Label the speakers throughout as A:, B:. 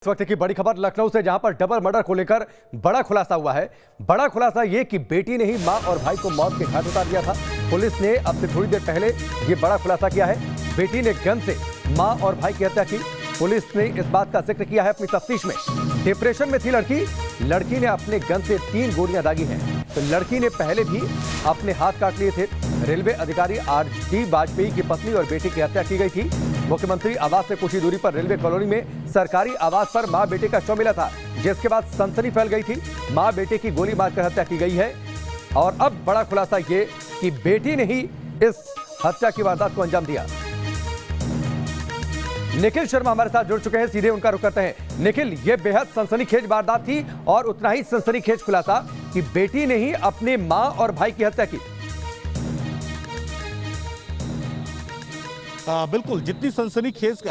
A: इस वक्त की बड़ी खबर लखनऊ से, जहां पर डबल मर्डर को लेकर बड़ा खुलासा हुआ है। बड़ा खुलासा यह कि बेटी ने ही मां और भाई को मौत के घाट उतार दिया था। पुलिस ने अब से थोड़ी देर पहले यह बड़ा खुलासा किया है। बेटी ने गन से मां और भाई की हत्या की। पुलिस ने इस बात का जिक्र किया है अपनी तफ्तीश में। डिप्रेशन में थी लड़की ने अपने गन से 3 गोलियां दागी हैं। तो लड़की ने पहले भी अपने हाथ काट लिए थे। रेलवे अधिकारी RD वाजपेयी की पत्नी और बेटी की हत्या की गई थी। मुख्यमंत्री आवास से कुछ ही दूरी पर रेलवे कॉलोनी में सरकारी आवास पर मां बेटे का शव मिला था, जिसके बाद सनसनी फैल गई थी। मां बेटे की गोली मारकर हत्या की गई है और अब बड़ा खुलासा ये कि बेटी ने ही इस हत्या की वारदात को अंजाम दिया। निखिल शर्मा हमारे साथ जुड़ चुके हैं, सीधे उनका रुख करते हैं। निखिल, यह बेहद सनसनीखेज वारदात थी और उतना ही सनसनीखेज खुलासा कि बेटी ने ही अपने मां और भाई की हत्या की।
B: बिल्कुल, जितनी सनसनीखेज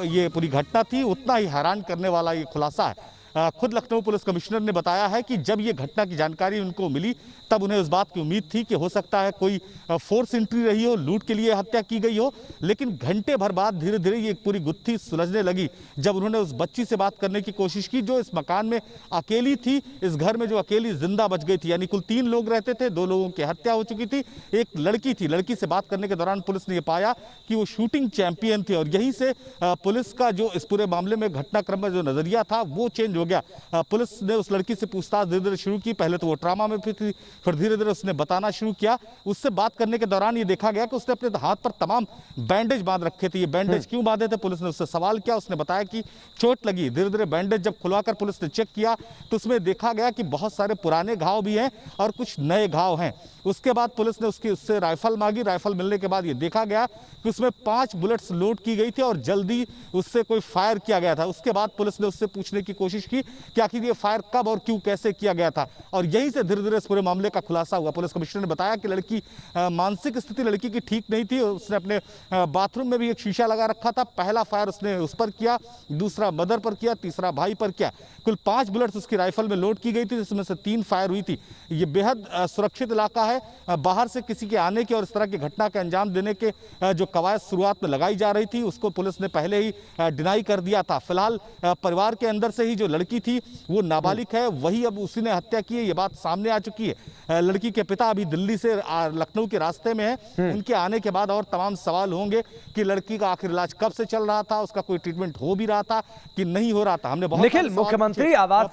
B: ये पूरी घटना थी, उतना ही हैरान करने वाला ये खुलासा है। खुद लखनऊ पुलिस कमिश्नर ने बताया है कि जब ये घटना की जानकारी उनको मिली, तब उन्हें इस बात की उम्मीद थी कि हो सकता है कोई फोर्स एंट्री रही हो, लूट के लिए हत्या की गई हो। लेकिन घंटे भर बाद धीरे धीरे ये पूरी गुत्थी सुलझने लगी जब उन्होंने उस बच्ची से बात करने की कोशिश की, जो इस मकान में अकेली थी, इस घर में जो अकेली जिंदा बच गई थी। यानी कुल 3 लोग रहते थे, 2 लोगों की हत्या हो चुकी थी, एक लड़की थी। लड़की से बात करने के दौरान पुलिस ने यह पाया कि वो शूटिंग चैंपियन थी और यहीं से पुलिस का जो इस पूरे मामले में घटनाक्रम में जो नजरिया था वो चेंज हो गया। पुलिस ने उस लड़की से पूछताछ धीरे धीरे शुरू की। पहले तो वो ट्रामा में थी, फिर धीरे धीरे उसने बताना शुरू किया। उससे बात करने के दौरान ये देखा गया कि उसने अपने हाथ पर तमाम बैंडेज बांध रखे थे। ये बैंडेज क्यों बांधे थे, पुलिस ने उससे सवाल किया। उसने बताया कि चोट लगी। धीरे धीरे बैंडेज जब खुलवाकर पुलिस ने चेक किया तो उसमें देखा गया कि बहुत सारे पुराने घाव भी हैं और कुछ नए घाव हैं। उसके बाद पुलिस ने उससे राइफल मांगी। राइफल मिलने के बाद ये देखा गया कि उसमें 5 बुलेट्स लोड की गई थी और जल्दी उससे कोई फायर किया गया था। उसके बाद पुलिस ने उससे पूछने की कोशिश की कि आखिर ये फायर कब और क्यों कैसे किया गया था, और यहीं से धीरे धीरे इस पूरे मामले का खुलासा हुआ। पुलिस कमिश्नर ने बताया कि लड़की मानसिक स्थिति लड़की की ठीक नहीं थी। उसने अपने बाथरूम में भी एक शीशा लगा रखा था। पहला फायर उसने उस पर किया, दूसरा मदर पर किया, तीसरा भाई पर किया। कुल 5 बुलेट्स उसकी राइफल में लोड की गई थी, जिसमें से 3 फायर हुई थी। ये बेहद सुरक्षित इलाका है। बाहर से किसी के आने के और इस तरह की घटना के अंजाम देने के जो कवायद शुरुआत में लगाई जा रही थी, उसको पुलिस ने पहले ही डिनाई कर दिया था। फिलहाल परिवार के अंदर से ही जो लड़की थी वो नाबालिग है, वही अब उसी ने हत्या की है, ये बात सामने आ चुकी है। लड़की के पिता अभी दिल्ली से लखनऊ के रास्ते में है। उनके आने के बाद और तमाम सवाल होंगे कि लड़की का आखिर इलाज कब से चल रहा था, उसका कोई ट्रीटमेंट हो भी रहा था कि नहीं हो रहा था। हमने बहुत
A: निखिल, मुख्यमंत्री आवास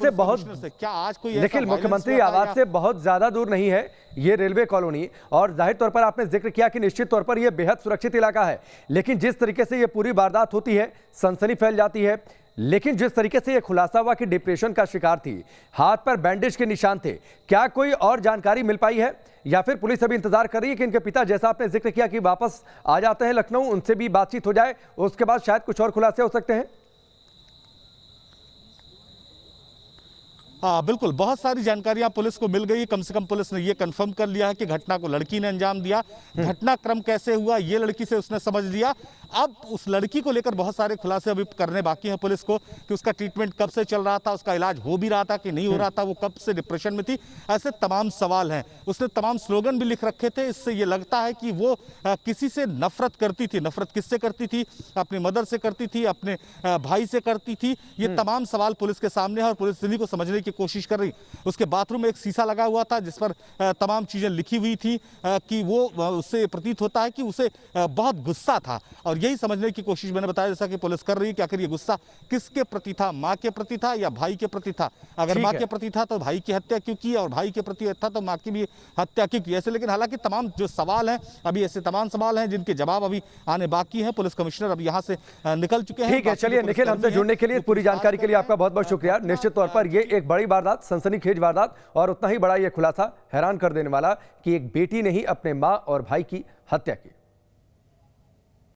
A: से बहुत ज्यादा दूर नहीं है ये रेलवे कॉलोनी, और जाहिर तौर पर आपने जिक्र किया कि निश्चित तौर पर यह बेहद सुरक्षित इलाका है। लेकिन जिस तरीके से यह पूरी वारदात होती है, सनसनी फैल जाती है। लेकिन जिस तरीके से यह खुलासा हुआ कि डिप्रेशन का शिकार थी, हाथ पर बैंडेज के निशान थे, क्या कोई और जानकारी मिल पाई है या फिर पुलिस अभी इंतजार कर रही है कि इनके पिता, जैसा आपने जिक्र किया कि वापस आ जाते हैं लखनऊ, उनसे भी बातचीत हो जाए, उसके बाद शायद कुछ और खुलासे हो सकते हैं?
B: हाँ बिल्कुल, बहुत सारी जानकारियां पुलिस को मिल गई। कम से कम पुलिस ने ये कंफर्म कर लिया है कि घटना को लड़की ने अंजाम दिया। घटनाक्रम कैसे हुआ ये लड़की से उसने समझ लिया। अब उस लड़की को लेकर बहुत सारे खुलासे अभी करने बाकी हैं पुलिस को, कि उसका ट्रीटमेंट कब से चल रहा था, उसका इलाज हो भी रहा था कि नहीं हो रहा था, वो कब से डिप्रेशन में थी, ऐसे तमाम सवाल हैं। उसने तमाम स्लोगन भी लिख रखे थे। इससे ये लगता है कि वो किसी से नफरत करती थी। नफरत किससे करती थी? अपनी मदर से करती थी, अपने भाई से करती थी। ये तमाम सवाल पुलिस के सामने है और पुलिस इन्हीं को समझने की कोशिश कर रही। उसके बाथरूम में एक शीशा लगा हुआ था जिस पर तमाम चीजें लिखी हुई थी कि वो, उससे प्रतीत होता है कि उसे बहुत गुस्सा था, और यही समझने की कोशिश मैंने बताया जैसा कि पुलिस कर रही है कि आखिर ये गुस्सा किसके प्रति था, मां के प्रति था या भाई के प्रति था। अगर मां के प्रति था तो भाई की हत्या क्यों की, और भाई के प्रति था तो मां की भी हत्या क्यों की, ऐसे। लेकिन हालांकि तमाम जो सवाल हैं, अभी ऐसे तमाम सवाल हैं जिनके जवाब अभी आने बाकी हैं। पुलिस कमिश्नर अब यहाँ से निकल चुके हैं।
A: ठीक है, चलिए निखिल, हमसे जुड़ने के लिए, पूरी जानकारी के लिए आपका बहुत बहुत शुक्रिया। निश्चित तौर पर यह एक बड़ी वारदात, सनसनीखेज वारदात, और उतना ही बड़ा यह खुलासा, हैरान कर देने वाला कि एक बेटी ने ही अपने मां और भाई की हत्या की।